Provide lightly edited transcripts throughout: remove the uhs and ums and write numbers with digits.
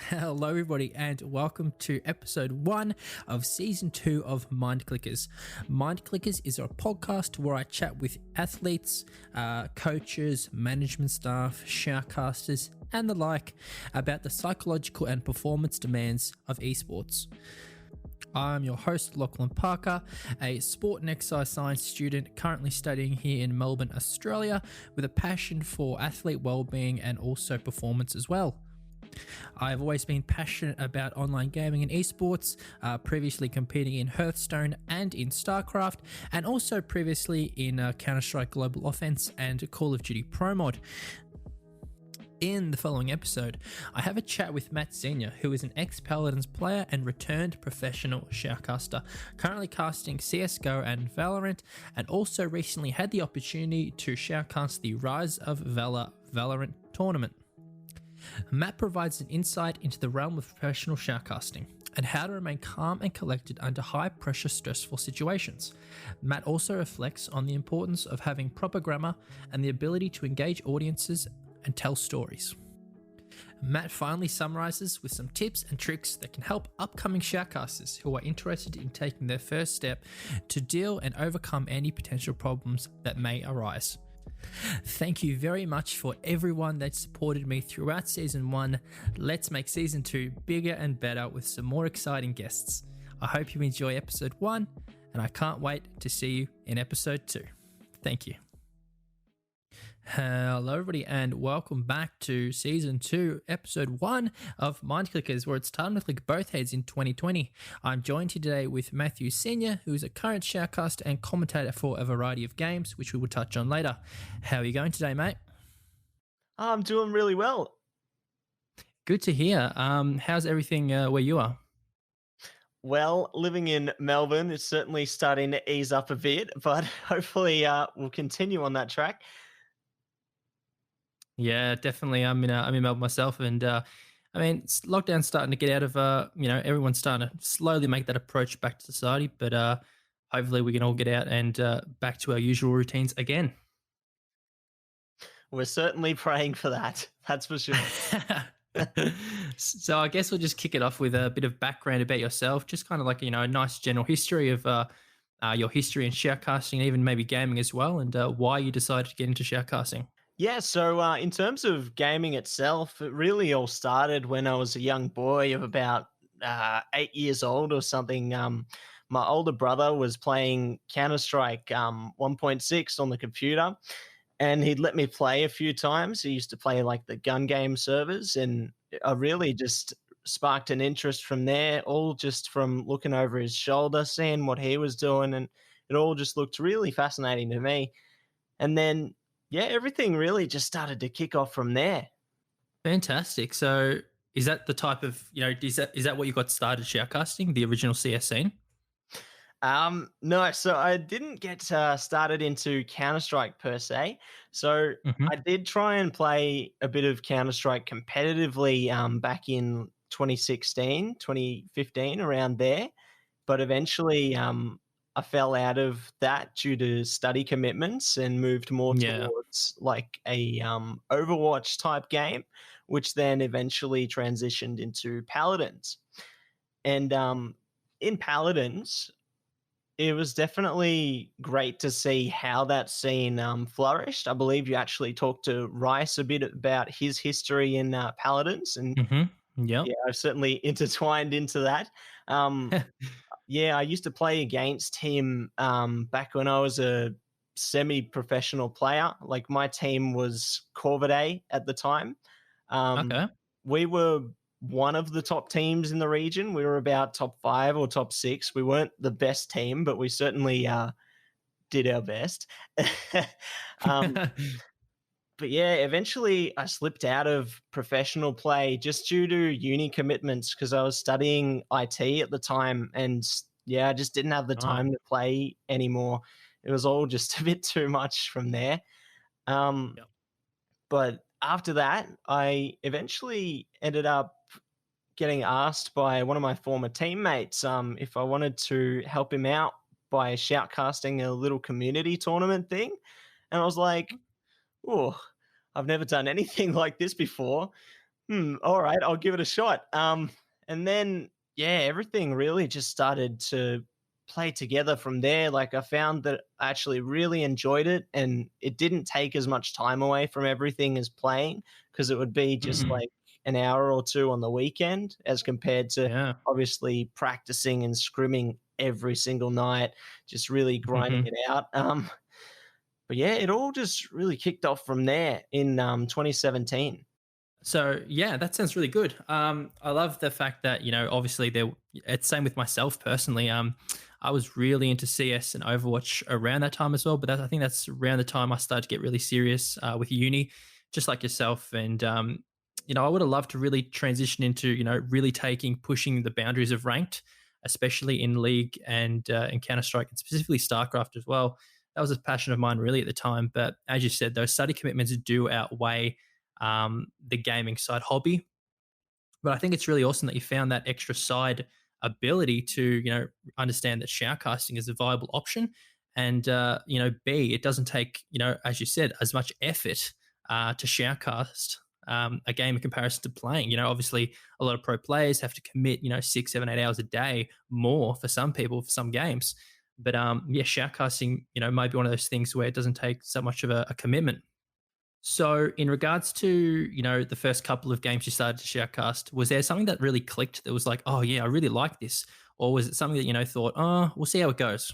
Hello, everybody, and welcome to episode 1 of season 2 of Mindclickers. Mindclickers is a podcast where I chat with athletes, coaches, management staff, shoutcasters, and the like about the psychological and performance demands of esports. I'm your host, Lachlan Parker, a sport and exercise science student currently studying here in Melbourne, Australia, with a passion for athlete well-being and also performance as well. I've always been passionate about online gaming and esports, previously competing in Hearthstone and in StarCraft, and also previously in Counter-Strike Global Offense and Call of Duty Pro Mod. In the following episode, I have a chat with Matt Senior, who is an ex-Paladins player and returned professional shoutcaster, currently casting CSGO and Valorant, and also recently had the opportunity to shoutcast the Rise of Valor Valorant tournament. Matt provides an insight into the realm of professional shoutcasting and how to remain calm and collected under high-pressure, stressful situations. Matt also reflects on the importance of having proper grammar and the ability to engage audiences and tell stories. Matt finally summarizes with some tips and tricks that can help upcoming shoutcasters who are interested in taking their first step to deal and overcome any potential problems that may arise. Thank you very much for everyone that supported me throughout season 1. Let's make season 2 bigger and better with some more exciting guests. I hope you enjoy episode 1, and I can't wait to see you in episode 2. Thank you. Hello, everybody, and welcome back to season 2, episode 1 of Mindclickers, where it's time to click both heads in 2020. I'm joined here today with Matthew Senior, who is a current shoutcaster and commentator for a variety of games, which we will touch on later. How are you going today, mate? I'm doing really well. Good to hear. How's everything where you are? Well, living in Melbourne is certainly starting to ease up a bit, but hopefully we'll continue on that track. Yeah, definitely. I'm in Melbourne myself, and lockdown's starting to get out of. Everyone's starting to slowly make that approach back to society, but hopefully we can all get out and back to our usual routines again. We're certainly praying for that. That's for sure. So I guess we'll just kick it off with a bit of background about yourself, just kind of like a nice general history of your history in shoutcasting, and even maybe gaming as well, and why you decided to get into shoutcasting. Yeah, so in terms of gaming itself, it really all started when I was a young boy of about 8 years old or something. My older brother was playing Counter-Strike 1.6 on the computer, and he'd let me play a few times. He used to play like the gun game servers, and I really just sparked an interest from there, all just from looking over his shoulder, seeing what he was doing, and it all just looked really fascinating to me. And then yeah, everything really just started to kick off from there. Fantastic. So is that the type of, is that what you got started shoutcasting, the original CS scene? No, so I didn't get started into Counter-Strike per se. So I did try and play a bit of Counter-Strike competitively back in 2016, 2015, around there. But eventually I fell out of that due to study commitments and moved more towards like a Overwatch type game, which then eventually transitioned into Paladins. And in Paladins, it was definitely great to see how that scene flourished. I believe you actually talked to Rice a bit about his history in Paladins, and yeah, I've certainly intertwined into that. Yeah, I used to play against him back when I was a semi-professional player. Like my team was Corvidae at the time. Okay. We were one of the top teams in the region. We were about top 5 or top 6. We weren't the best team, but we certainly did our best. But yeah, eventually I slipped out of professional play just due to uni commitments because I was studying IT at the time, and yeah, I just didn't have the time to play anymore. It was all just a bit too much from there. But after that, I eventually ended up getting asked by one of my former teammates if I wanted to help him out by shoutcasting a little community tournament thing. And I was like, oh, I've never done anything like this before, All right, I'll give it a shot. And then yeah, everything really just started to play together from there. Like I found that I actually really enjoyed it, and it didn't take as much time away from everything as playing because it would be just Mm, like an hour or two on the weekend, as compared to yeah. obviously practicing and scrimming every single night, just really grinding it out. But yeah, it all just really kicked off from there in 2017. So yeah, that sounds really good. I love the fact that obviously there. It's same with myself personally. I was really into CS and Overwatch around that time as well. But I think that's around the time I started to get really serious with uni, just like yourself. And I would have loved to really transition into really pushing the boundaries of ranked, especially in League and in Counter Strike, and specifically StarCraft as well. That was a passion of mine really at the time. But as you said, those study commitments do outweigh the gaming side hobby. But I think it's really awesome that you found that extra side ability to understand that shoutcasting is a viable option, and B, it doesn't take as you said as much effort to shoutcast a game in comparison to playing. Obviously a lot of pro players have to commit 6, 7, 8 hours a day more for some people for some games. But yeah, shoutcasting might be one of those things where it doesn't take so much of a commitment. So, in regards to the first couple of games you started to shoutcast, was there something that really clicked that was like, oh yeah, I really like this, or was it something that thought, oh, we'll see how it goes?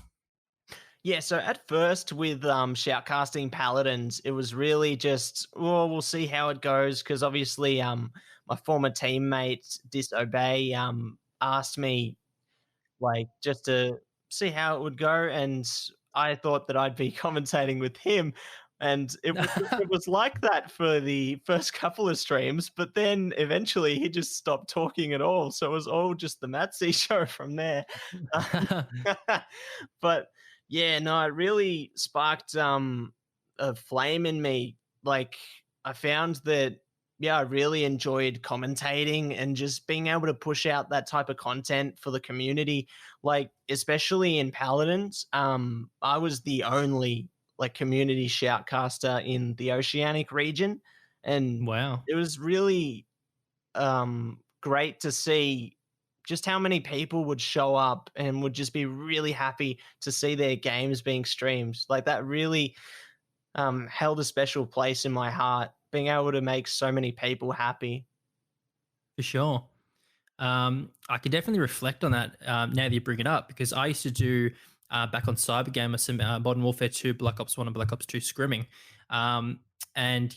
Yeah, so at first with shoutcasting Paladins, it was really just, well, we'll see how it goes, because obviously my former teammate Disobey asked me like just to see how it would go, and I thought that I'd be commentating with him, and it was like that for the first couple of streams, but then eventually he just stopped talking at all, so it was all just the Matsy show from there. But yeah, no, it really sparked a flame in me. Like I found that yeah, I really enjoyed commentating and just being able to push out that type of content for the community. Like, especially in Paladins, I was the only like community shoutcaster in the Oceanic region. And Wow. it was really great to see just how many people would show up and would just be really happy to see their games being streamed. Like that really held a special place in my heart, being able to make so many people happy. For sure. I could definitely reflect on that now that you bring it up, because I used to do back on Cybergamer some Modern Warfare 2, Black Ops 1, and Black Ops 2 scrimming. And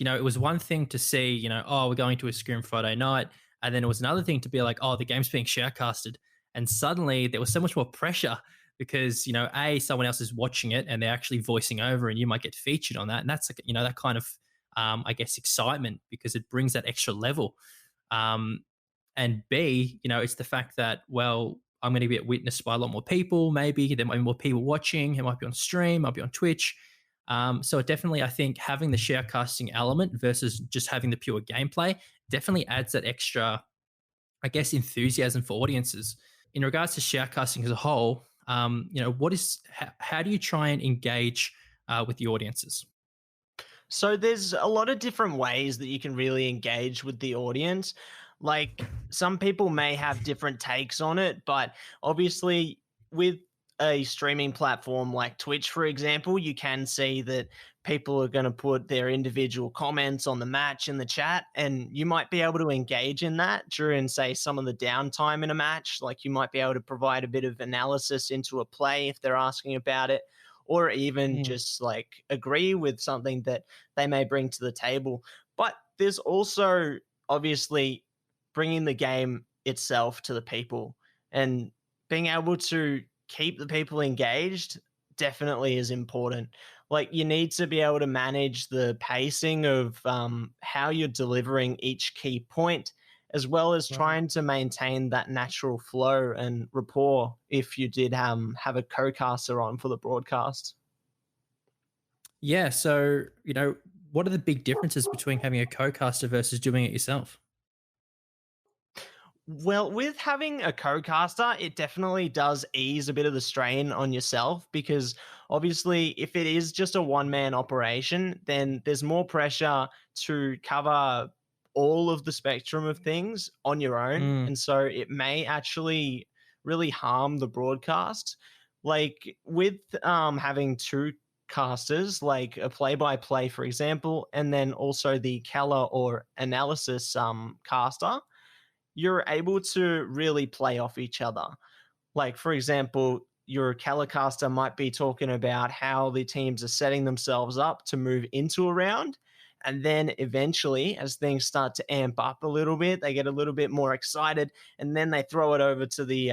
it was one thing to see, oh, we're going to a scrim Friday night. And then it was another thing to be like, oh, the game's being shoutcasted. And suddenly there was so much more pressure because, A, someone else is watching it and they're actually voicing over, and you might get featured on that. And that's like, that kind of, I guess, excitement, because it brings that extra level. Um, and B, it's the fact that, well, I'm going to get witnessed by a lot more people. Maybe there might be more people watching. It might be on stream, might be on Twitch. So it definitely, I think, having the sharecasting element versus just having the pure gameplay definitely adds that extra, I guess, enthusiasm for audiences. In regards to sharecasting as a whole, how do you try and engage with the audiences? So there's a lot of different ways that you can really engage with the audience. Like some people may have different takes on it, but obviously with a streaming platform like Twitch, for example, you can see that people are going to put their individual comments on the match in the chat, and you might be able to engage in that during, say, some of the downtime in a match. Like you might be able to provide a bit of analysis into a play if they're asking about it, or even Mm. just like agree with something that they may bring to the table. But there's also obviously bringing the game itself to the people, and being able to keep the people engaged definitely is important. Like you need to be able to manage the pacing of how you're delivering each key point, as well as Right. trying to maintain that natural flow and rapport if you did have a co-caster on for the broadcast. Yeah. So, what are the big differences between having a co-caster versus doing it yourself? Well, with having a co-caster, it definitely does ease a bit of the strain on yourself, because obviously if it is just a one-man operation, then there's more pressure to cover all of the spectrum of things on your own. Mm. And so it may actually really harm the broadcast. Like with having two casters, like a play by play, for example, and then also the color or analysis caster, you're able to really play off each other. Like, for example, your Calicaster might be talking about how the teams are setting themselves up to move into a round. And then eventually, as things start to amp up a little bit, they get a little bit more excited. And then they throw it over to the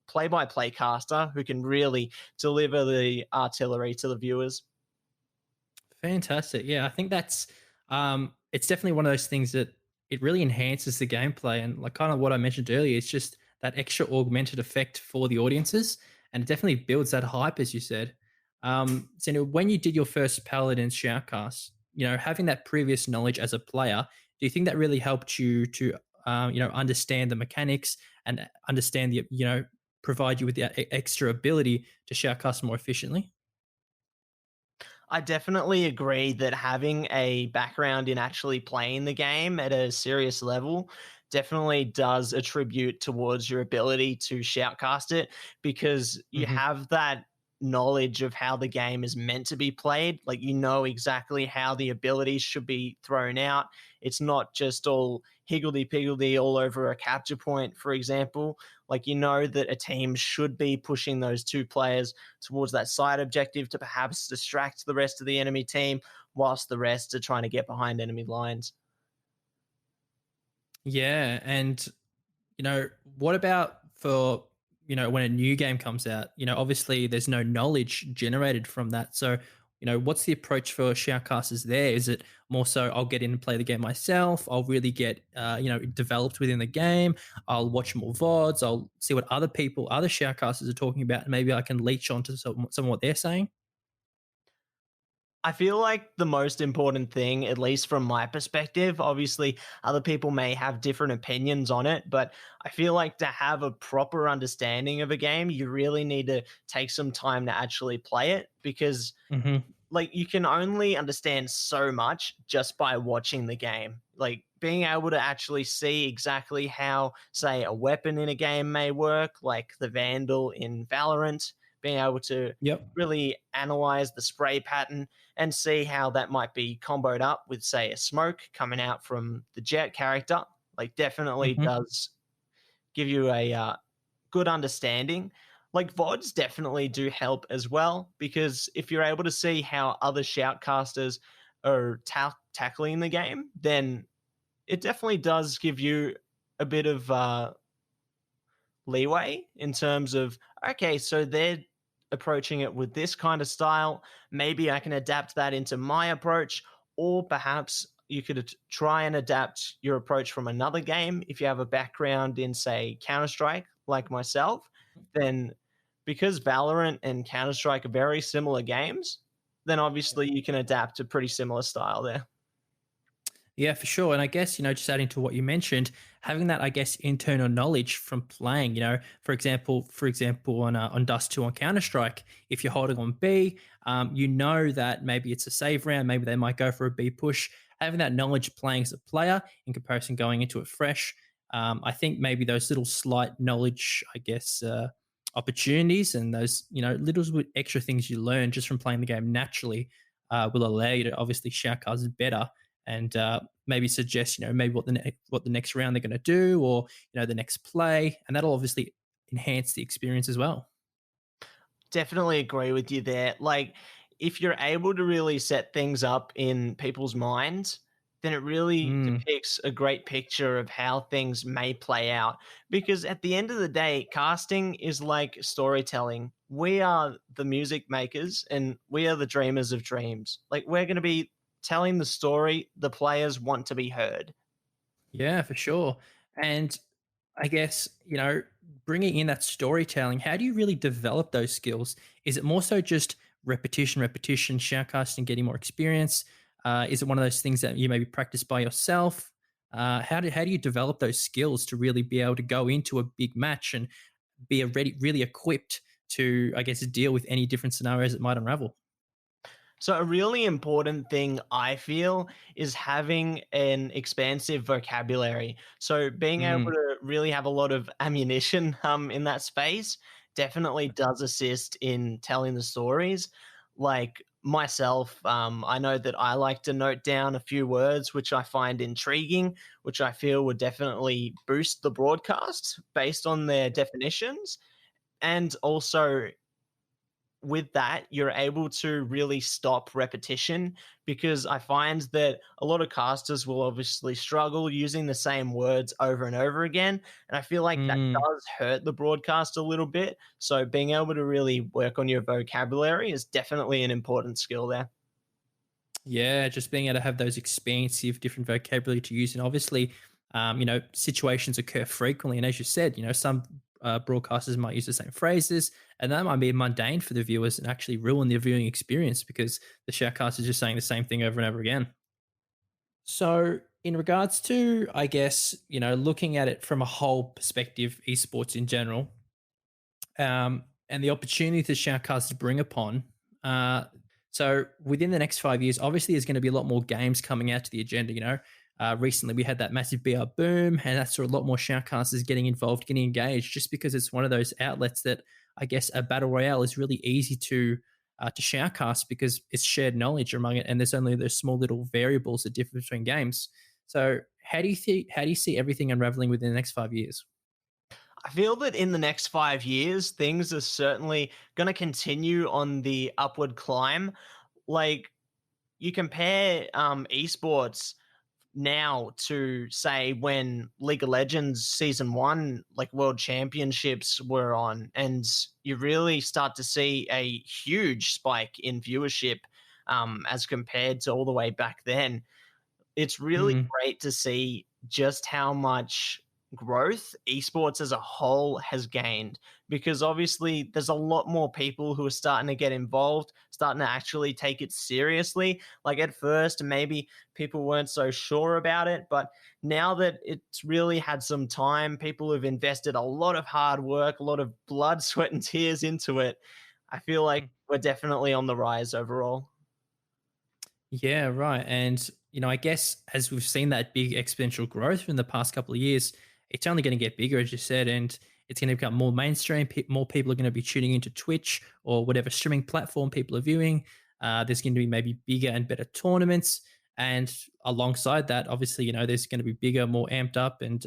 play by play caster who can really deliver the artillery to the viewers. Fantastic. Yeah, I think that's it's definitely one of those things that it really enhances the gameplay, and like kind of what I mentioned earlier, it's just that extra augmented effect for the audiences, and it definitely builds that hype, as you said. So when you did your first Paladins shoutcast, having that previous knowledge as a player, do you think that really helped you to understand the mechanics and understand the provide you with the extra ability to shoutcast more efficiently? I definitely agree that having a background in actually playing the game at a serious level definitely does attribute towards your ability to shoutcast it, because you Hmm. have that knowledge of how the game is meant to be played. Like, you know exactly how the abilities should be thrown out. It's not just all higgledy piggledy all over a capture point, for example. Like, you know that a team should be pushing those two players towards that side objective to perhaps distract the rest of the enemy team, whilst the rest are trying to get behind enemy lines. Yeah, and what about for, when a new game comes out? Obviously there's no knowledge generated from that. So, what's the approach for shoutcasters there? Is it more so I'll get in and play the game myself? I'll really get, developed within the game. I'll watch more VODs. I'll see what other shoutcasters are talking about, and maybe I can leech onto some of what they're saying. I feel like the most important thing, at least from my perspective, obviously other people may have different opinions on it, but I feel like to have a proper understanding of a game, you really need to take some time to actually play it, because Hmm. like, you can only understand so much just by watching the game. Like, being able to actually see exactly how, say, a weapon in a game may work, like the Vandal in Valorant, being able to Yep. really analyze the spray pattern and see how that might be comboed up with, say, a smoke coming out from the Jet character, like, definitely Hmm. does give you a good understanding. Like, VODs definitely do help as well, because if you're able to see how other shoutcasters are tackling the game, then it definitely does give you a bit of leeway in terms of, okay, so they're approaching it with this kind of style. Maybe I can adapt that into my approach, or perhaps you could try and adapt your approach from another game. If you have a background in, say, Counter Strike, like myself, then because Valorant and Counter Strike are very similar games, then obviously you can adapt a pretty similar style there. Yeah, for sure. And I guess, just adding to what you mentioned, having that, I guess, internal knowledge from playing, for example, on Dust 2 on Counter-Strike, if you're holding on B, you know that maybe it's a save round, maybe they might go for a B push. Having that knowledge playing as a player in comparison going into it fresh, I think maybe those little slight knowledge, I guess, opportunities and those, little extra things you learn just from playing the game naturally will allow you to obviously shoutcast better and maybe suggest maybe what the next round they're going to do, or the next play, and that'll obviously enhance the experience as well. Definitely agree with you there. Like, if you're able to really set things up in people's minds, then it really Mm, depicts a great picture of how things may play out. Because at the end of the day, casting is like storytelling. We are the music makers and we are the dreamers of dreams. Like, we're going to be telling the story the players want to be heard. yeah, for sure. And I guess, bringing in that storytelling, how do you really develop those skills? Is it more so just repetition, repetition, shoutcasting, getting more experience? Is it one of those things that you maybe practice by yourself? How do you develop those skills to really be able to go into a big match and be really equipped to, I guess, deal with any different scenarios that might unravel? So, a really important thing I feel is having an expansive vocabulary. So, being able Mm, to really have a lot of ammunition in that space definitely does assist in telling the stories. Like myself, I know that I like to note down a few words which I find intriguing, which I feel would definitely boost the broadcast based on their definitions. And also, with that, you're able to really stop repetition because I find that a lot of casters will obviously struggle using the same words over and over again. And I feel like that mm. does hurt the broadcast a little bit. So being able to really work on your vocabulary is definitely an important skill there. Yeah, just being able to have those expansive different vocabulary to use. And obviously, situations occur frequently. And as you said, some broadcasters might use the same phrases, and that might be mundane for the viewers and actually ruin their viewing experience because the shoutcaster is just saying the same thing over and over again. So, in regards to, I guess, looking at it from a whole perspective, esports in general, and the opportunity the shoutcasters bring upon. So within the next 5 years, obviously there's going to be a lot more games coming out to the agenda. Recently we had that massive BR boom, and that's a lot more shoutcasters getting involved, getting engaged, just because it's one of those outlets that I guess a battle royale is really easy to shoutcast because it's shared knowledge among it, and there's only those small little variables that differ between games. So how do you see everything unraveling within the next 5 years? I feel that in the next 5 years, things are certainly going to continue on the upward climb. Like, you compare esports now to say when League of Legends season one, like world championships were on, and you really start to see a huge spike in viewership as compared to all the way back then. It's really Mm, great to see just how much growth esports as a whole has gained because obviously there's a lot more people who are starting to get involved, starting to actually take it seriously. Like at first, maybe people weren't so sure about it, but now that it's really had some time, people have invested a lot of hard work, a lot of blood, sweat, and tears into it. I feel like mm. we're definitely on the rise overall. Yeah, right. And, I guess as we've seen that big exponential growth in the past couple of years, it's only going to get bigger, as you said, and it's going to become more mainstream. More people are going to be tuning into Twitch or whatever streaming platform people are viewing. There's going to be maybe bigger and better tournaments. And alongside that, obviously, there's going to be bigger, more amped up and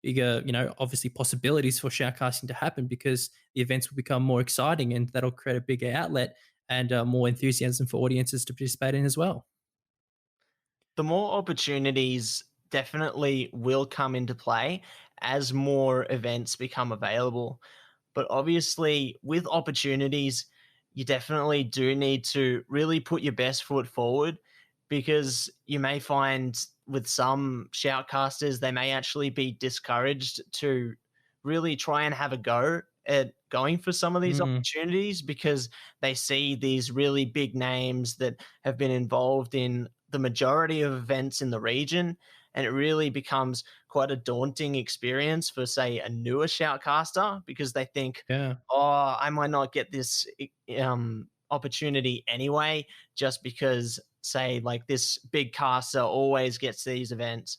bigger, obviously possibilities for shoutcasting to happen because the events will become more exciting and that'll create a bigger outlet and more enthusiasm for audiences to participate in as well. The more opportunities definitely will come into play as more events become available. But obviously, with opportunities, you definitely do need to really put your best foot forward because you may find with some shoutcasters, they may actually be discouraged to really try and have a go at going for some of these Mm, opportunities because they see these really big names that have been involved in the majority of events in the region. And it really becomes quite a daunting experience for, say, a newer shoutcaster because they think, yeah. oh, I might not get this opportunity anyway, just because, say, like this big caster always gets these events.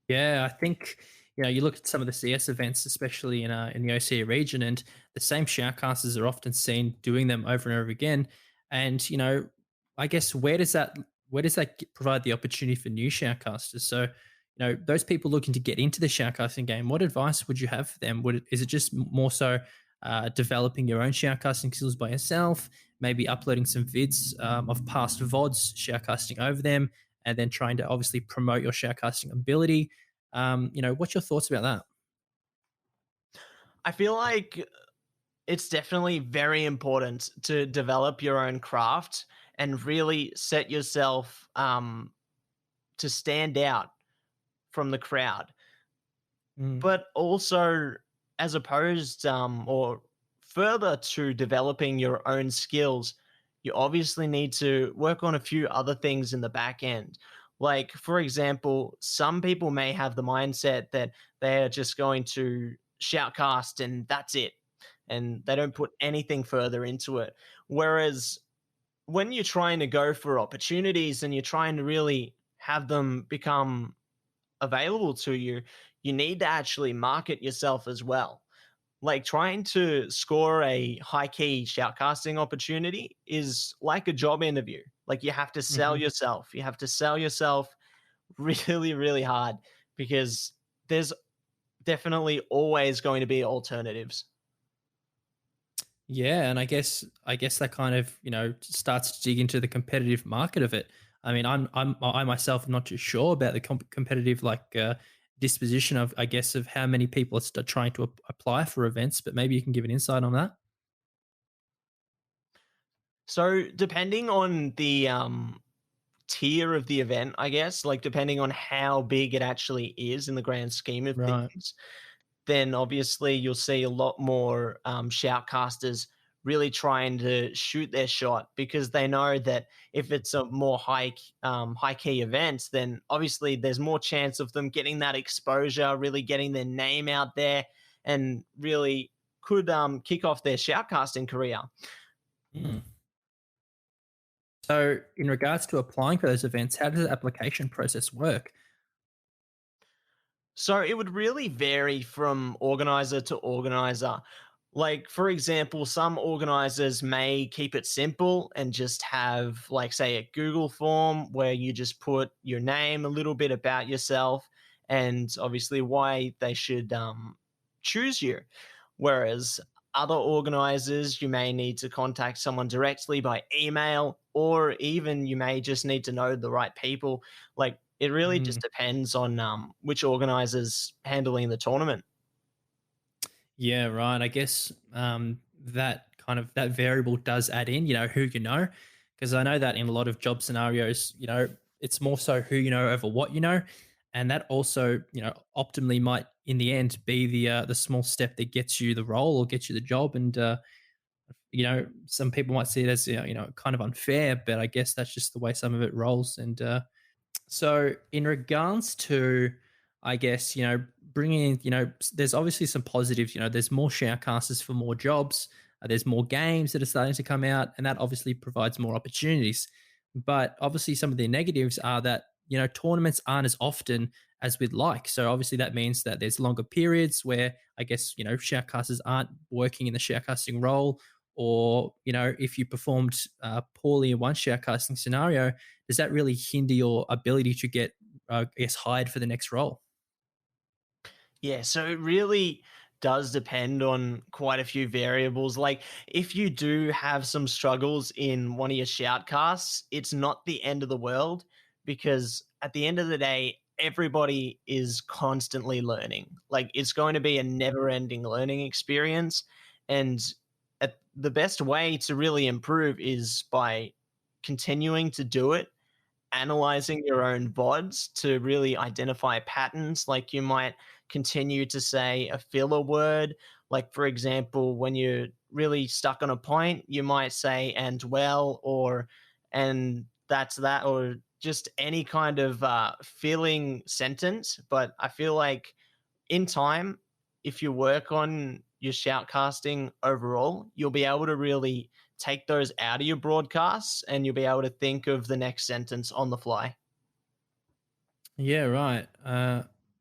Yeah, I think you look at some of the CS events, especially in the OCE region, and the same shoutcasters are often seen doing them over and over again. And I guess where does that provide the opportunity for new shoutcasters? So those people looking to get into the shoutcasting game, what advice would you have for them? Is it just more so developing your own shoutcasting skills by yourself, maybe uploading some vids of past VODs, shoutcasting over them, and then trying to obviously promote your shoutcasting ability? What's your thoughts about that? I feel like it's definitely very important to develop your own craft and really set yourself to stand out from the crowd. Mm, But also, as opposed or further to developing your own skills, you obviously need to work on a few other things in the back end. Like, for example, some people may have the mindset that they're just going to shoutcast and that's it. And they don't put anything further into it. Whereas when you're trying to go for opportunities and you're trying to really have them become available to you, you need to actually market yourself as well. Like trying to score a high key shoutcasting opportunity is like a job interview. Like you have to sell Hmm. yourself. You have to sell yourself really, really hard because there's definitely always going to be alternatives. Yeah, and I guess that kind of starts to dig into the competitive market of it. I mean, I myself am not too sure about the competitive disposition of I guess of how many people are trying to apply for events, but maybe you can give an insight on that. So depending on the tier of the event, I guess, like depending on how big it actually is in the grand scheme of Right. things, then obviously you'll see a lot more shoutcasters really trying to shoot their shot because they know that if it's a more high key event, then obviously there's more chance of them getting that exposure, really getting their name out there, and really could kick off their shoutcasting career. Mm. So, in regards to applying for those events, how does the application process work? So it would really vary from organizer to organizer. Like, for example, some organizers may keep it simple and just have, like, say, a Google form where you just put your name, a little bit about yourself, and obviously why they should choose you. Whereas other organizers, you may need to contact someone directly by email, or even you may just need to know the right people. Like, it really just depends on which organizer's handling the tournament. Yeah, right. I guess that kind of that variable does add in, who you know, because I know that in a lot of job scenarios, it's more so who you know over what you know, and that also, optimally might in the end be the small step that gets you the role or gets you the job. And some people might see it as kind of unfair, but I guess that's just the way some of it rolls. And so, in regards to, I guess, bringing in, there's obviously some positives. There's more shoutcasters for more jobs. There's more games that are starting to come out, and that obviously provides more opportunities. But obviously, some of the negatives are that, tournaments aren't as often as we'd like. So, obviously, that means that there's longer periods where I guess, shoutcasters aren't working in the shoutcasting role. Or, if you performed poorly in one shoutcasting scenario, does that really hinder your ability to get, I guess, hired for the next role? Yeah, so it really does depend on quite a few variables. Like, if you do have some struggles in one of your shoutcasts, it's not the end of the world because at the end of the day, everybody is constantly learning. Like, it's going to be a never ending learning experience. And the best way to really improve is by continuing to do it, analyzing your own VODs to really identify patterns. Like you might continue to say a filler word. Like, for example, when you're really stuck on a point, you might say and well, or and that's that, or just any kind of filling sentence. But I feel like in time, if you work on your shoutcasting overall, you'll be able to really take those out of your broadcasts and you'll be able to think of the next sentence on the fly. Yeah, right.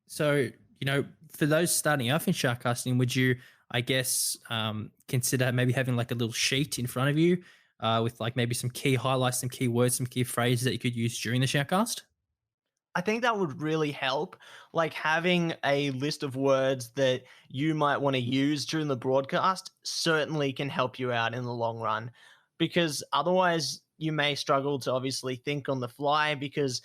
So, for those starting off in shoutcasting, would you, I guess, consider maybe having like a little sheet in front of you with like maybe some key highlights, some key words, some key phrases that you could use during the shoutcast? I think that would really help. Like having a list of words that you might want to use during the broadcast certainly can help you out in the long run because otherwise you may struggle to obviously think on the fly because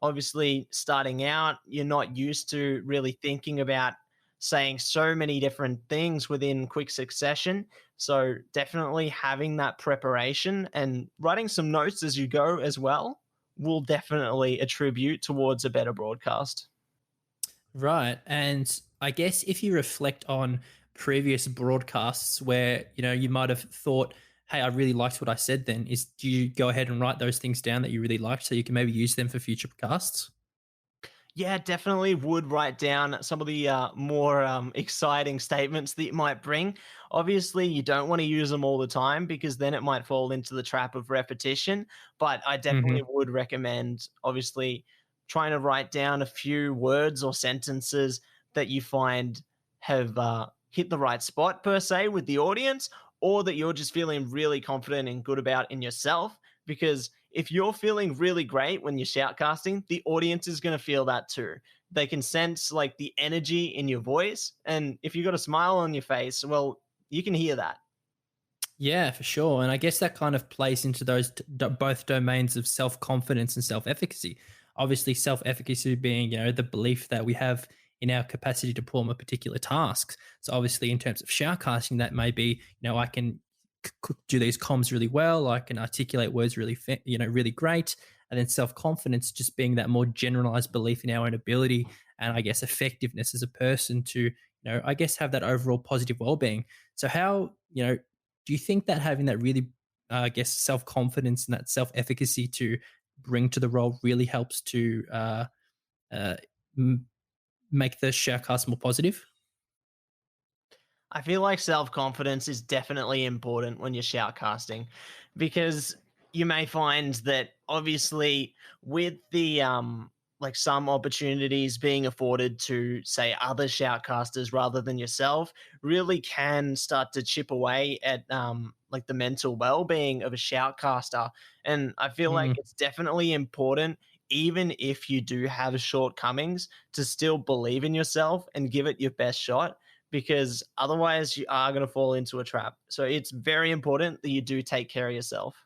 obviously starting out you're not used to really thinking about saying so many different things within quick succession. So definitely having that preparation and writing some notes as you go as well will definitely attribute towards a better broadcast. Right. And I guess if you reflect on previous broadcasts where, you might have thought, hey, I really liked what I said then, is do you go ahead and write those things down that you really liked so you can maybe use them for future casts? Yeah, definitely would write down some of the more exciting statements that you might bring. Obviously, you don't want to use them all the time because then it might fall into the trap of repetition. But I definitely Hmm. would recommend, obviously, trying to write down a few words or sentences that you find have hit the right spot, per se, with the audience, or that you're just feeling really confident and good about in yourself. Because if you're feeling really great when you're shoutcasting, the audience is going to feel that too. They can sense like the energy in your voice. And if you got a smile on your face, well, you can hear that. Yeah, for sure. And I guess that kind of plays into those both domains of self confidence and self efficacy. Obviously, self efficacy being, the belief that we have in our capacity to perform a particular task. So, obviously, in terms of shoutcasting, that may be, I can do these comms really well. I can articulate words really, really great. And then self confidence just being that more generalized belief in our own ability and I guess effectiveness as a person to, I guess have that overall positive well being. So, how, do you think that having that really, I guess, self confidence and that self efficacy to bring to the role really helps to uh, m- make the shoutcast more positive? I feel like self confidence is definitely important when you're shoutcasting because you may find that obviously with the like some opportunities being afforded to say other shoutcasters rather than yourself really can start to chip away at like the mental well-being of a shoutcaster. And I feel like Mm. it's definitely important, even if you do have shortcomings, to still believe in yourself and give it your best shot, because otherwise you are going to fall into a trap. So it's very important that you do take care of yourself.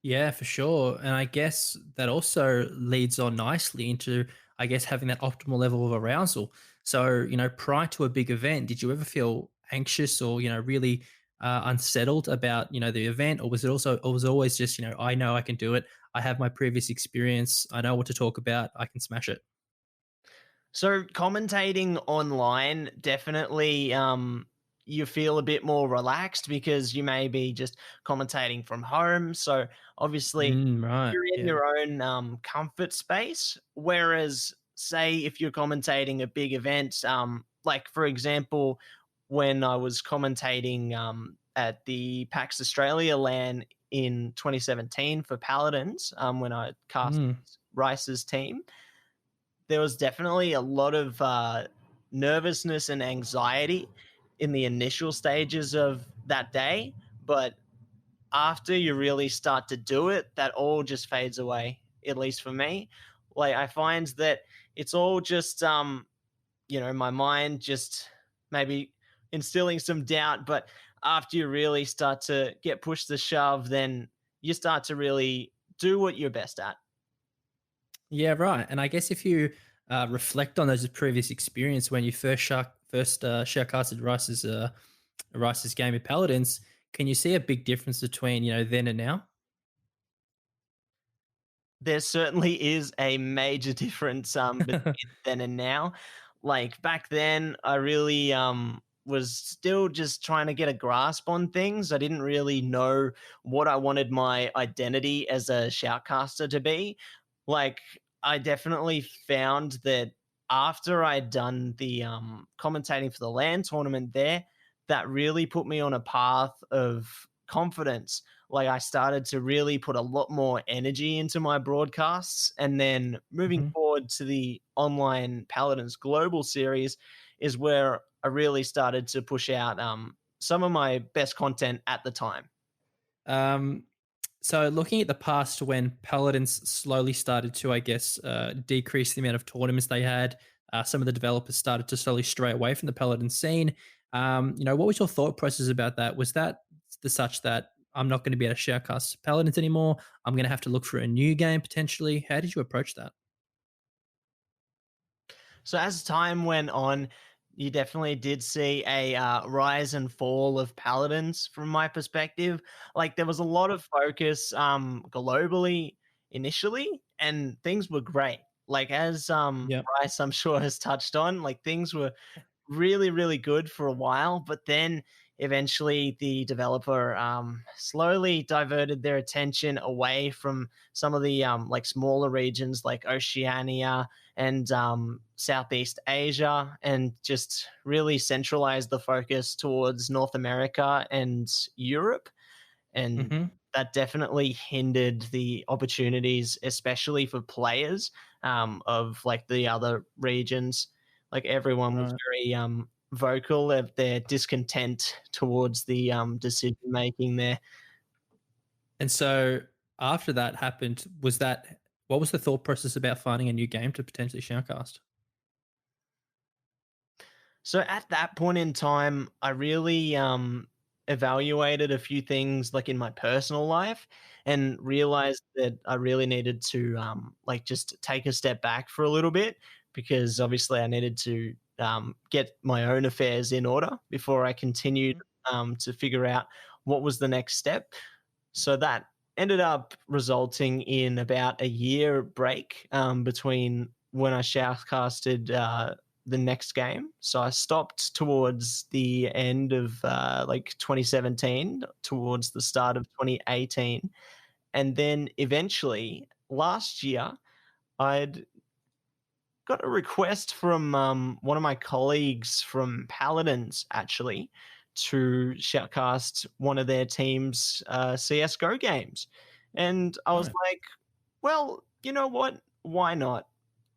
Yeah, for sure. And I guess that also leads on nicely into, I guess, having that optimal level of arousal. So, prior to a big event, did you ever feel anxious or, really unsettled about, the event? Or was it also, or was it always just, I know I can do it. I have my previous experience. I know what to talk about. I can smash it. So commentating online definitely you feel a bit more relaxed because you may be just commentating from home. So obviously Right. you're in Yeah. your own comfort space. Whereas, say, if you're commentating a big event, like for example, when I was commentating at the PAX Australia LAN in 2017 for Paladins, when I cast Mm. Rice's team, there was definitely a lot of nervousness and anxiety in the initial stages of that day. But after you really start to do it, that all just fades away, at least for me. Like, I find that it's all just, my mind just maybe instilling some doubt. But after you really start to get pushed to shove, then you start to really do what you're best at. Yeah, right. And I guess if you reflect on those previous experience when you first shoutcasted Rice's game of Paladins, can you see a big difference between then and now? There certainly is a major difference between then and now. Like back then, I really was still just trying to get a grasp on things. I didn't really know what I wanted my identity as a shoutcaster to be. Like, I definitely found that after I'd done the commentating for the LAN tournament there, that really put me on a path of confidence. Like, I started to really put a lot more energy into my broadcasts. And then moving Mhm. forward to the online Paladins Global series is where I really started to push out some of my best content at the time. Um, so looking at the past when Paladins slowly started to, I guess, decrease the amount of tournaments they had, some of the developers started to slowly stray away from the Paladin scene. What was your thought process about that? Was that the such that I'm not going to be able to shoutcast Paladins anymore? I'm going to have to look for a new game potentially. How did you approach that? So as time went on, you definitely did see a rise and fall of paladins from my perspective. Like there was a lot of focus globally initially, and things were great. Like as Yep. Rice, I'm sure, has touched on, like things were really, really good for a while, but then eventually the developer slowly diverted their attention away from some of the like smaller regions like Oceania and Southeast Asia, and just really centralized the focus towards North America and Europe. And Mm-hmm. that definitely hindered the opportunities, especially for players of like the other regions. Like everyone was Right. very vocal of their discontent towards the decision making there. And so after that happened, was that what was the thought process about finding a new game to potentially shoutcast? So at that point in time, I really evaluated a few things like in my personal life and realized that I really needed to like just take a step back for a little bit, because obviously I needed to get my own affairs in order before I continued to figure out what was the next step. So that ended up resulting in about a year break between when I shoutcasted the next game. So I stopped towards the end of like 2017, towards the start of 2018. And then eventually last year, I'd got a request from one of my colleagues from Paladins, actually, to shoutcast one of their team's CS:GO games, and I was Right. like, "Well, you know what? Why not?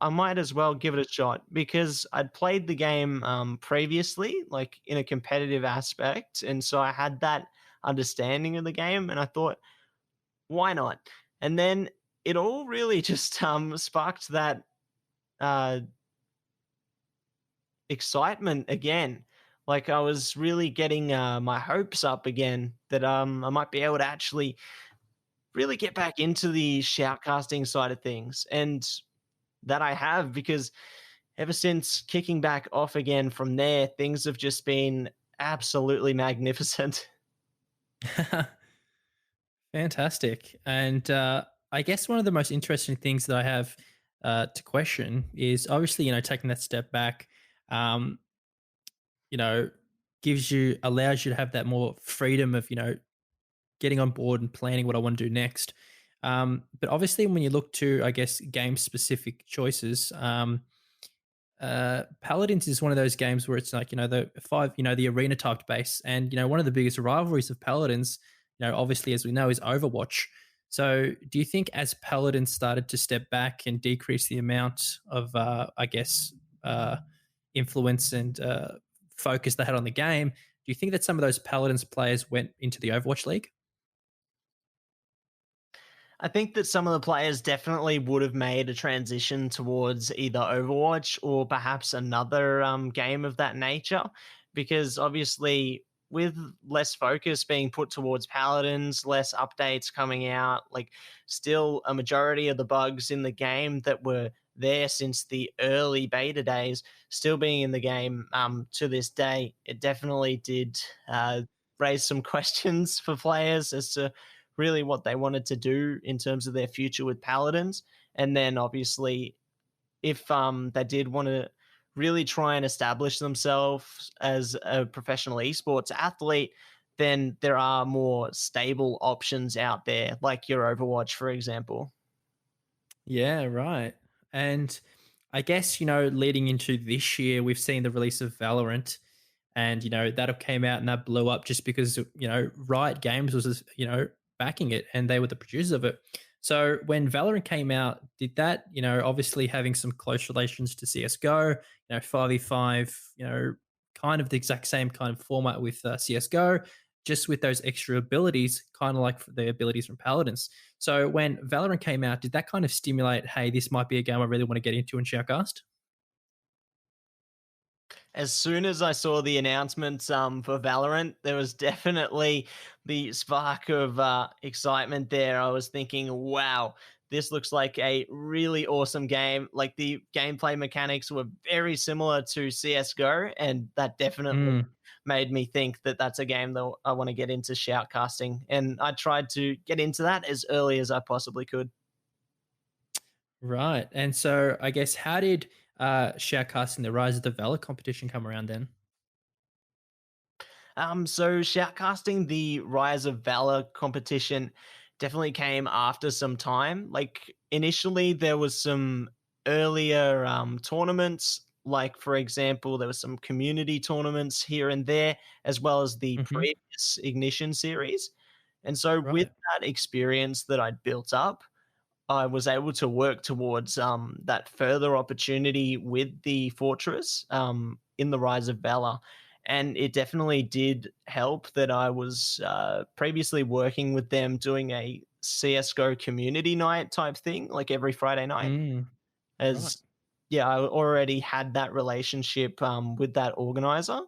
I might as well give it a shot," because I'd played the game previously, like in a competitive aspect, and so I had that understanding of the game, and I thought, "Why not?" And then it all really just sparked that. Uh, Excitement again. Like I was really getting my hopes up again that I might be able to actually really get back into the shoutcasting side of things, and that I have, because ever since kicking back off again from there, things have just been absolutely magnificent. Fantastic. And I guess one of the most interesting things that I have to question is obviously, taking that step back, um, you know, allows you to have that more freedom of, getting on board and planning what I want to do next. But obviously, when you look to, I guess, game specific choices, Paladins is one of those games where it's like, the arena type base. And, one of the biggest rivalries of Paladins, obviously, as we know, is Overwatch. So do you think as Paladins started to step back and decrease the amount of, uh, influence and focus they had on the game, do you think that some of those Paladins players went into the Overwatch League? I think that some of the players definitely would have made a transition towards either Overwatch or perhaps another game of that nature, because obviously, with less focus being put towards Paladins, less updates coming out, like still a majority of the bugs in the game that were there since the early beta days still being in the game to this day, it definitely did raise some questions for players as to really what they wanted to do in terms of their future with Paladins. And then obviously, if they did want to really try and establish themselves as a professional esports athlete, then there are more stable options out there, like your Overwatch, for example. Yeah, right. And I guess, leading into this year, we've seen the release of Valorant, and, that came out and that blew up just because, Riot Games was, backing it and they were the producers of it. So when Valorant came out, did that, obviously having some close relations to CSGO, 5v5, kind of the exact same kind of format with CSGO, just with those extra abilities, kind of like the abilities from Paladins. So when Valorant came out, did that kind of stimulate, hey, this might be a game I really want to get into and shoutcast? As soon as I saw the announcements for Valorant, there was definitely the spark of excitement there. I was thinking, wow, this looks like a really awesome game. Like the gameplay mechanics were very similar to CSGO, and that definitely Mm, made me think that that's a game that I want to get into shoutcasting. And I tried to get into that as early as I possibly could. right. And so I guess how did shoutcasting the Rise of the Valor competition come around then? So shoutcasting the Rise of Valor competition definitely came after some time. Like initially there was some earlier tournaments. Like, for example, there were some community tournaments here and there, as well as the Hmm. previous Ignition series. And so, with Right. that experience that I'd built up, I was able to work towards that further opportunity with the Fortress in the Rise of Valor. And it definitely did help that I was previously working with them doing a CSGO community night type thing, like every Friday night. Mm, right. As yeah, I already had that relationship with that organizer,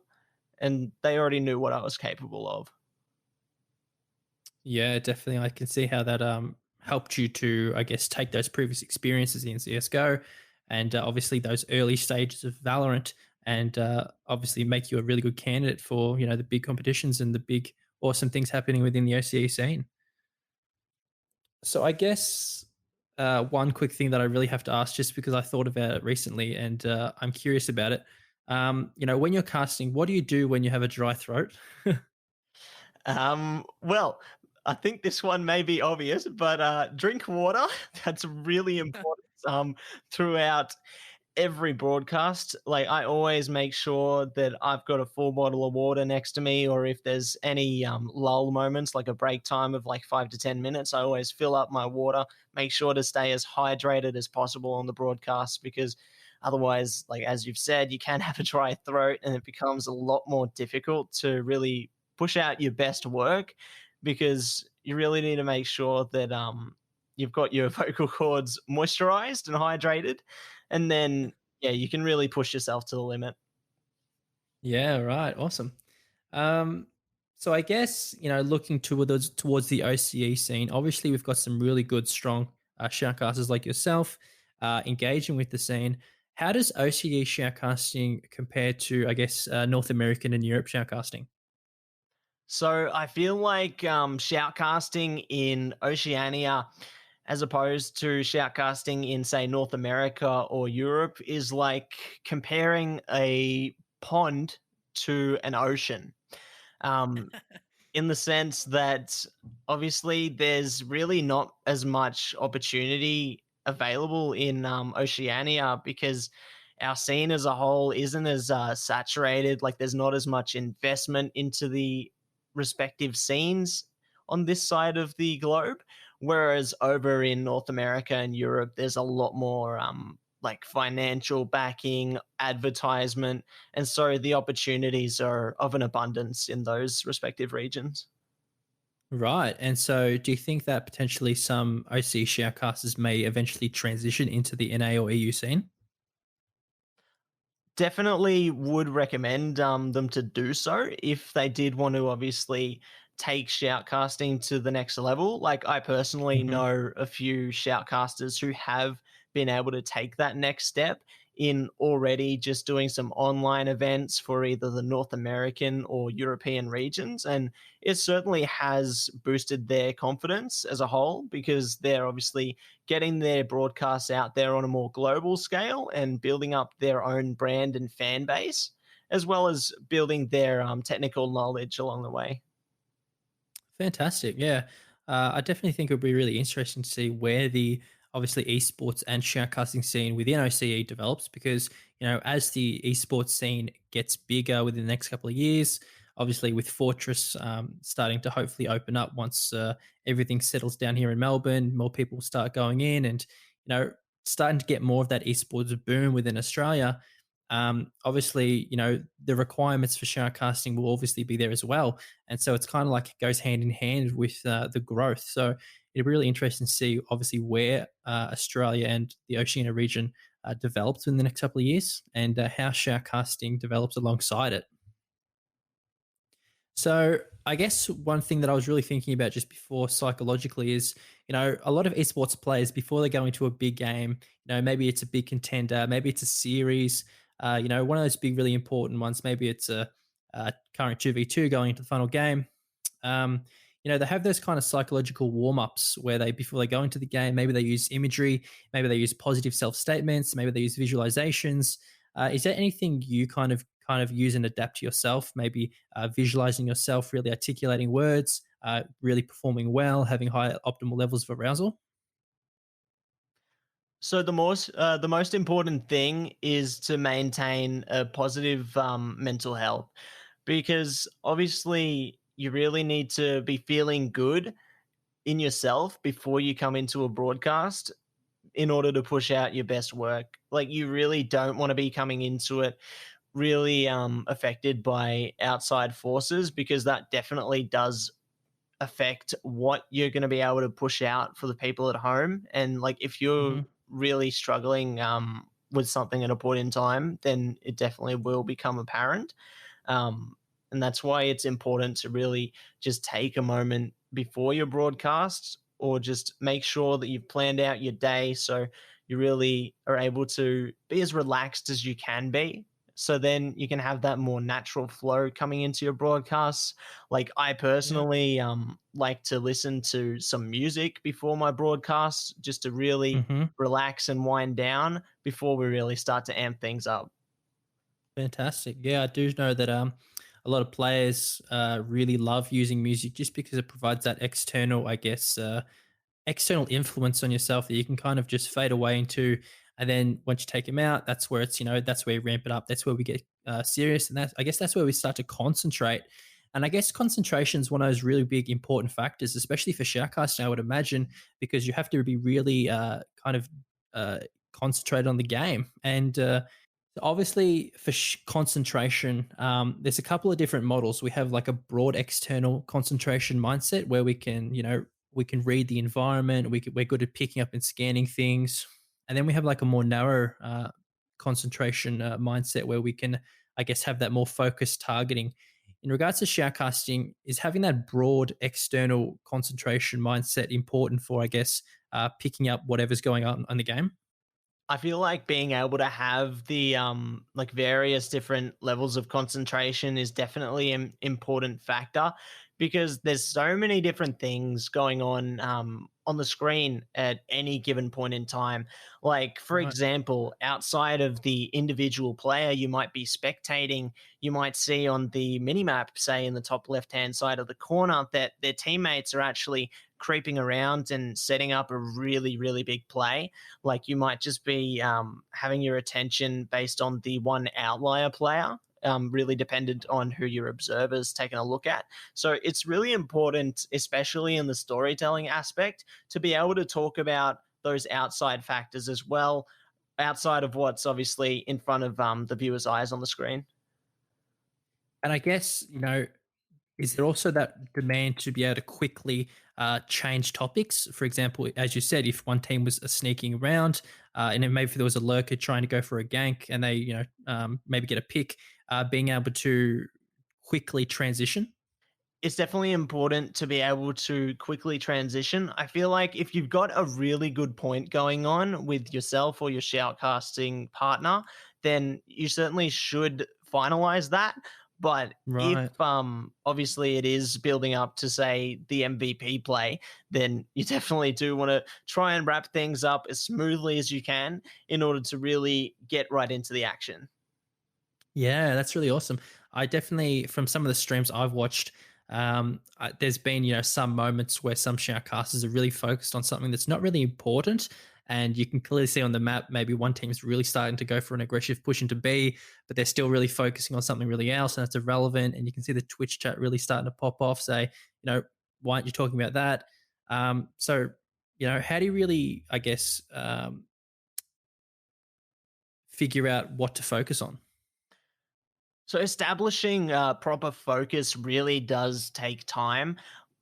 and they already knew what I was capable of. Yeah, definitely. I can see how that helped you to, I guess, take those previous experiences in CS:GO, and obviously those early stages of Valorant, and obviously make you a really good candidate for the big competitions and the big awesome things happening within the OCE scene. So I guess one quick thing that I really have to ask, just because I thought about it recently and I'm curious about it. When you're casting, what do you do when you have a dry throat? Well, I think this one may be obvious, but drink water. That's really important throughout every broadcast. Like, I always make sure that I've got a full bottle of water next to me, or if there's any lull moments, like a break time of like 5 to 10 minutes, I always fill up my water, make sure to stay as hydrated as possible on the broadcast, because otherwise, like as you've said, you can have a dry throat and it becomes a lot more difficult to really push out your best work, because you really need to make sure that you've got your vocal cords moisturized and hydrated, and then yeah, you can really push yourself to the limit. Yeah, right. Awesome. Um, so I guess looking towards the OCE scene. Obviously, we've got some really good, strong shoutcasters like yourself engaging with the scene. How does OCE shoutcasting compare to, I guess, North American and Europe shoutcasting? So I feel like shoutcasting in Oceania, as opposed to shoutcasting in, say, North America or Europe, is like comparing a pond to an ocean. Um, in the sense that obviously there's really not as much opportunity available in Oceania, because our scene as a whole isn't as saturated. Like, there's not as much investment into the respective scenes on this side of the globe. Whereas over in North America and Europe, there's a lot more like financial backing, advertisement, and so the opportunities are of an abundance in those respective regions. Right. And so do you think that potentially some OCE shoutcasters may eventually transition into the NA or EU scene? Definitely would recommend them to do so if they did want to obviously take shoutcasting to the next level. Like, I personally Hmm. know a few shoutcasters who have been able to take that next step in already just doing some online events for either the North American or European regions. And it certainly has boosted their confidence as a whole, because they're obviously getting their broadcasts out there on a more global scale and building up their own brand and fan base, as well as building their technical knowledge along the way. Fantastic. Yeah. I definitely think it would be really interesting to see where the obviously esports and shoutcasting scene within OCE develops, because, as the esports scene gets bigger within the next couple of years, obviously with Fortress starting to hopefully open up once everything settles down here in Melbourne, more people start going in and, starting to get more of that esports boom within Australia. Obviously, the requirements for shoutcasting will obviously be there as well, and so it's kind of like it goes hand in hand with the growth. So it'll be really interesting to see, obviously, where Australia and the Oceania region develops in the next couple of years, and how shoutcasting develops alongside it. So I guess one thing that I was really thinking about just before psychologically is, a lot of esports players before they go into a big game, maybe it's a big contender, maybe it's a series, one of those big, really important ones. Maybe it's a current 2v2 going into the final game. Um, they have those kind of psychological warm ups where they, before they go into the game, maybe they use imagery, maybe they use positive self statements, maybe they use visualizations. Is there anything you kind of use and adapt to yourself? Maybe visualizing yourself, really articulating words, really performing well, having high optimal levels of arousal. So the most important thing is to maintain a positive mental health, because obviously you really need to be feeling good in yourself before you come into a broadcast in order to push out your best work. Like, you really don't want to be coming into it really affected by outside forces, because that definitely does affect what you're going to be able to push out for the people at home. And like, if you're Hmm. really struggling with something at a point in time, then it definitely will become apparent. um, and that's why it's important to really just take a moment before your broadcast, or just make sure that you've planned out your day so you really are able to be as relaxed as you can be. So then you can have that more natural flow coming into your broadcasts. Like, I Yeah. personally like to listen to some music before my broadcasts, just to really Hmm. relax and wind down before we really start to amp things up. Fantastic. Yeah, I do know that a lot of players really love using music just because it provides that external, I guess, external influence on yourself that you can kind of just fade away into. And then once you take them out, that's where it's, that's where you ramp it up. That's where we get serious. And I guess that's where we start to concentrate. And I guess concentration is one of those really big important factors, especially for shoutcasting, I would imagine, because you have to be really kind of uh, concentrated on the game. And obviously, for concentration, there's a couple of different models. We have like a broad external concentration mindset where we can, we can read the environment. We're good at picking up and scanning things, and then we have like a more narrow concentration mindset where we can, I guess, have that more focused targeting. In regards to shoutcasting, is having that broad external concentration mindset important for, I guess, picking up whatever's going on in the game? I feel like being able to have the like various different levels of concentration is definitely an important factor, because there's so many different things going on the screen at any given point in time. Like, for Right. example, outside of the individual player you might be spectating, you might see on the minimap, say in the top left hand side of the corner, that their teammates are actually creeping around and setting up a really, really big play. Like, you might just be having your attention based on the one outlier player, really dependent on who your observer's taking a look at. So it's really important, especially in the storytelling aspect, to be able to talk about those outside factors as well, outside of what's obviously in front of the viewer's eyes on the screen. And I guess, is there also that demand to be able to quickly change topics? For example, as you said, if one team was sneaking around, and then maybe if there was a lurker trying to go for a gank, and they, maybe get a pick, being able to quickly transition. It's definitely important to be able to quickly transition. I feel like if you've got a really good point going on with yourself or your shoutcasting partner, then you certainly should finalize that. But if Right. obviously it is building up to, say, the MVP play, then you definitely do want to try and wrap things up as smoothly as you can in order to really get right into the action. Yeah, that's really awesome. I definitely, from some of the streams I've watched, there's been, some moments where some shoutcasters are really focused on something that's not really important, and you can clearly see on the map maybe one team's really starting to go for an aggressive push into B, but they're still really focusing on something really else, and that's irrelevant. And you can see the Twitch chat really starting to pop off, say, why aren't you talking about that? So, how do you really, I guess, figure out what to focus on? So establishing proper focus really does take time.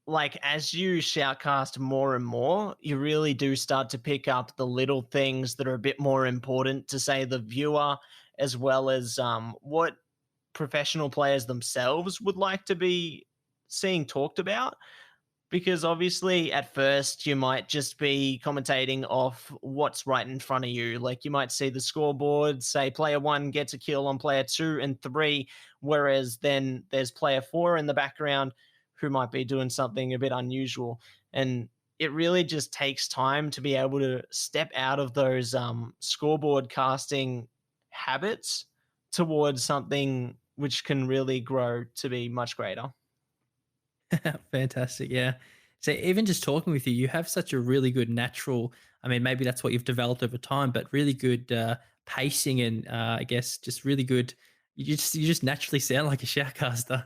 Like, as you shoutcast more and more, you really do start to pick up the little things that are a bit more important to, say, the viewer, as well as what professional players themselves would like to be seeing talked about. Because obviously, at first, you might just be commentating off what's right in front of you. Like, you might see the scoreboard, say player one gets a kill on player two and three, whereas then there's player four in the background who might be doing something a bit unusual. And it really just takes time to be able to step out of those scoreboard casting habits towards something which can really grow to be much greater. Fantastic. Yeah. So even just talking with you, you have such a really good natural, I mean, maybe that's what you've developed over time, but really good pacing and I guess just really good. You just naturally sound like a shoutcaster.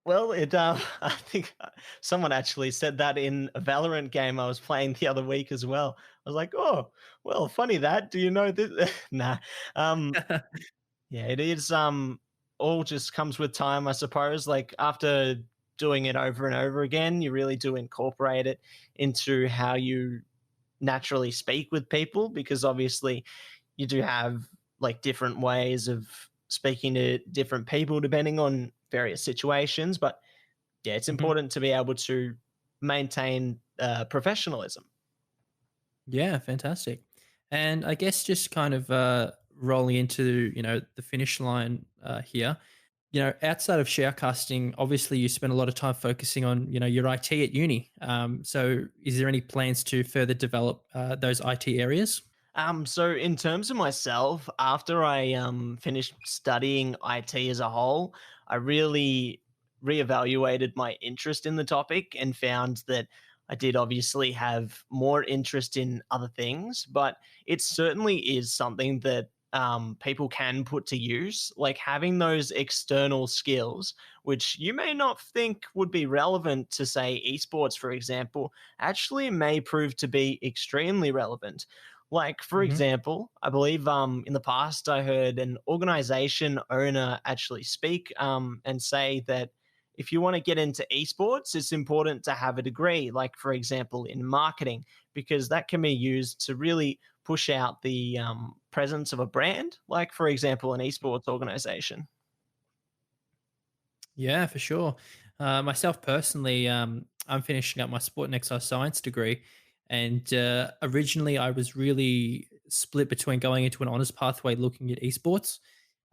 Well, I think someone actually said that in a Valorant game I was playing the other week as well. I was like, "Oh, well, funny that. Do you know this?" Nah. Um, yeah, it is. All just comes with time, I suppose. Like after doing it over and over again, you really do incorporate it into how you naturally speak with people because obviously you do have like different ways of speaking to different people depending on various situations. But yeah, it's Mhm. important to be able to maintain professionalism. Yeah, fantastic. And I guess just kind of rolling into the finish line here. Outside of shoutcasting, obviously you spend a lot of time focusing on your IT at uni. So, is there any plans to further develop those IT areas? So in terms of myself, after I finished studying IT as a whole, I really reevaluated my interest in the topic and found that I did obviously have more interest in other things, but it certainly is something that people can put to use, like having those external skills, which you may not think would be relevant to, say, esports, for example, actually may prove to be extremely relevant. Like, for Hmm. example, I believe in the past I heard an organization owner actually speak and say that if you want to get into esports, it's important to have a degree, like, for example, in marketing, because that can be used to really push out the presence of a brand, like, for example, an esports organization. Yeah, for sure. Myself personally, I'm finishing up my sport and exercise science degree, and originally I was really split between going into an honors pathway looking at esports.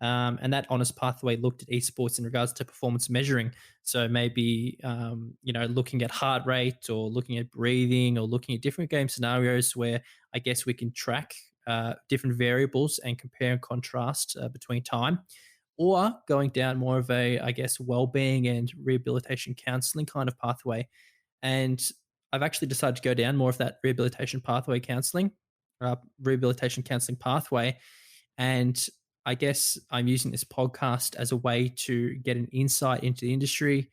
And that honors pathway looked at esports in regards to performance measuring. So maybe looking at heart rate or looking at breathing or looking at different game scenarios where I guess we can track different variables and compare and contrast between time, or going down more of a, I guess, well-being and rehabilitation counseling kind of pathway. And I've actually decided to go down more of that rehabilitation counseling pathway. And I guess I'm using this podcast as a way to get an insight into the industry.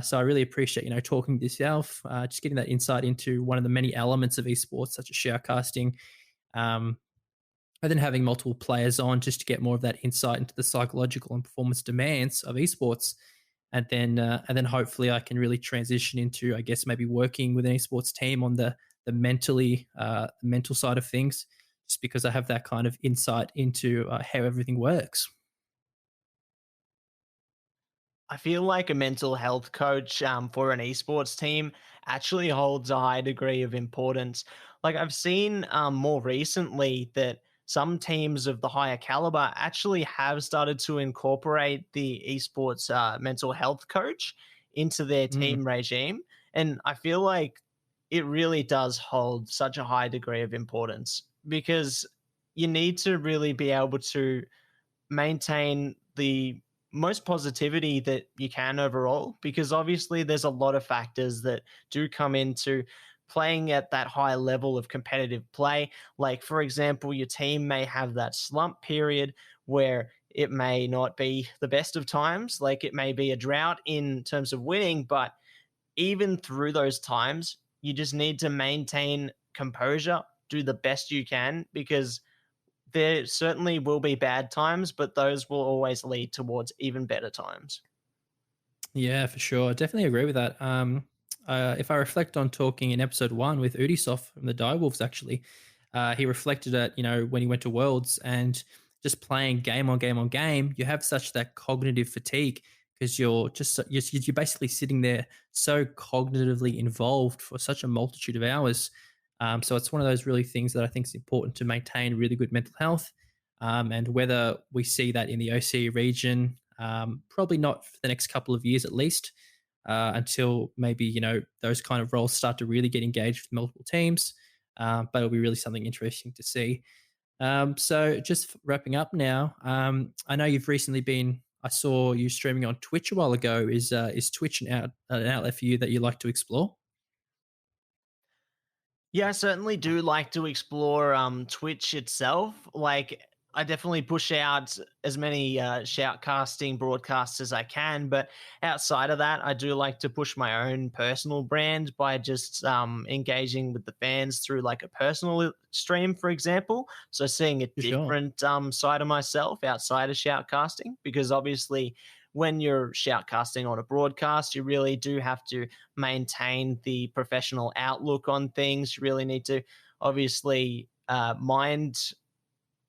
So I really appreciate, talking to yourself, just getting that insight into one of the many elements of esports, such as shoutcasting, um, and then having multiple players on just to get more of that insight into the psychological and performance demands of esports. And then hopefully I can really transition into, I guess, maybe working with an esports team on the mental side of things, just because I have that kind of insight into how everything works. I feel like a mental health coach for an esports team actually holds a high degree of importance. Like I've seen more recently that some teams of the higher caliber actually have started to incorporate the esports mental health coach into their Mm. team regime. And I feel like it really does hold such a high degree of importance because you need to really be able to maintain the most positivity that you can overall because obviously there's a lot of factors that do come into playing at that high level of competitive play. Like for example, your team may have that slump period where it may not be the best of times, like it may be a drought in terms of winning, but even through those times you just need to maintain composure, do the best you can because there certainly will be bad times, but those will always lead towards even better times. Yeah, for sure. I definitely agree with that. If I reflect on talking in episode one with Udisoft from the Direwolves, actually, he reflected at when he went to Worlds and just playing game on game on game, you have such that cognitive fatigue because you're basically sitting there so cognitively involved for such a multitude of hours. So it's one of those really things that I think is important to maintain really good mental health. And whether we see that in the OC region, probably not for the next couple of years at least, until maybe those kind of roles start to really get engaged with multiple teams. But it'll be really something interesting to see. So just wrapping up now, I know you've recently been. I saw you streaming on Twitch a while ago. Is Twitch an outlet for you that you like to explore? Yeah, I certainly do like to explore Twitch itself. Like, I definitely push out as many shoutcasting broadcasts as I can, but outside of that, I do like to push my own personal brand by just engaging with the fans through like a personal stream, for example. So seeing a For sure. different side of myself outside of shoutcasting, because obviously when you're shoutcasting on a broadcast, you really do have to maintain the professional outlook on things. You really need to obviously mind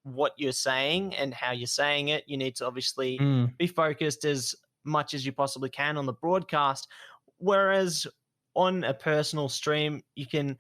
what you're saying and how you're saying it. You need to obviously Mm. be focused as much as you possibly can on the broadcast. Whereas on a personal stream, you can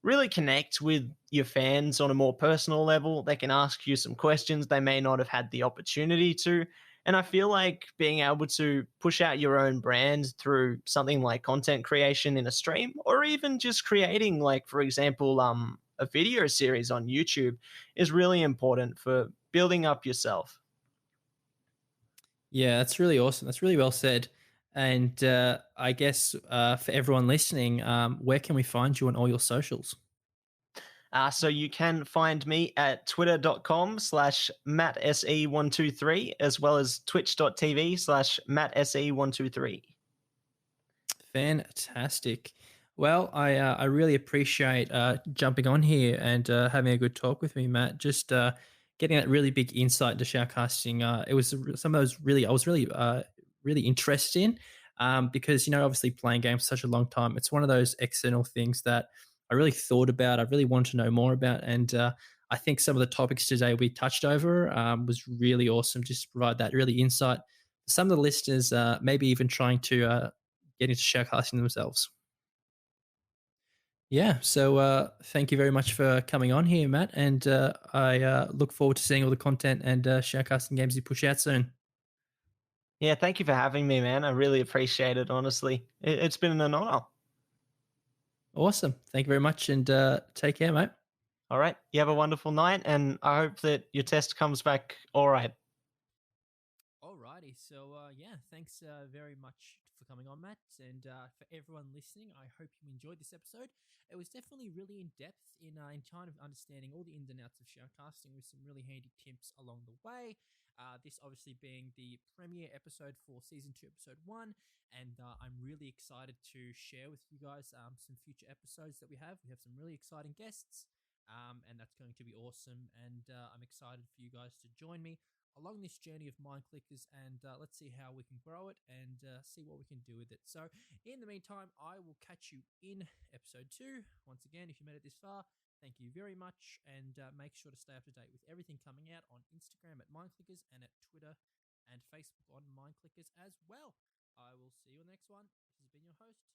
really connect with your fans on a more personal level. They can ask you some questions they may not have had the opportunity to. And I feel like being able to push out your own brand through something like content creation in a stream, or even just creating, like, for example, a video series on YouTube is really important for building up yourself. Yeah, that's really awesome. That's really well said. And I guess for everyone listening, where can we find you on all your socials? So you can find me at twitter.com/MattSE123 as well as twitch.tv/MattSE123. Fantastic. Well, I really appreciate jumping on here and having a good talk with me, Matt. Just getting that really big insight into shoutcasting. It was some of those really I was really interested in because obviously playing games for such a long time. It's one of those external things that I really thought about. I really wanted to know more about, and I think some of the topics today we touched over was really awesome. Just to provide that really insight. Some of the listeners, maybe even trying to get into shoutcasting themselves. Yeah, so thank you very much for coming on here, Matt, and I look forward to seeing all the content and shoutcasting games you push out soon. Yeah, thank you for having me, man. I really appreciate it, honestly. It's been an honor. Awesome. Thank you very much, and take care, mate. All right. You have a wonderful night, and I hope that your test comes back all right. Alrighty, so yeah, thanks very much for coming on, Matt, and for everyone listening. I hope you enjoyed this episode. It was definitely really in depth in kind of understanding all the ins and outs of shoutcasting with some really handy tips along the way. This obviously being the premiere episode for season 2, episode 1, and I'm really excited to share with you guys some future episodes that we have. We have some really exciting guests, and that's going to be awesome. And I'm excited for you guys to join me along this journey of Mindclickers, and let's see how we can grow it and see what we can do with it. So, in the meantime, I will catch you in episode 2. Once again, if you made it this far, thank you very much, and make sure to stay up to date with everything coming out on Instagram at Mindclickers and at Twitter and Facebook on Mindclickers as well. I will see you on the next one. This has been your host,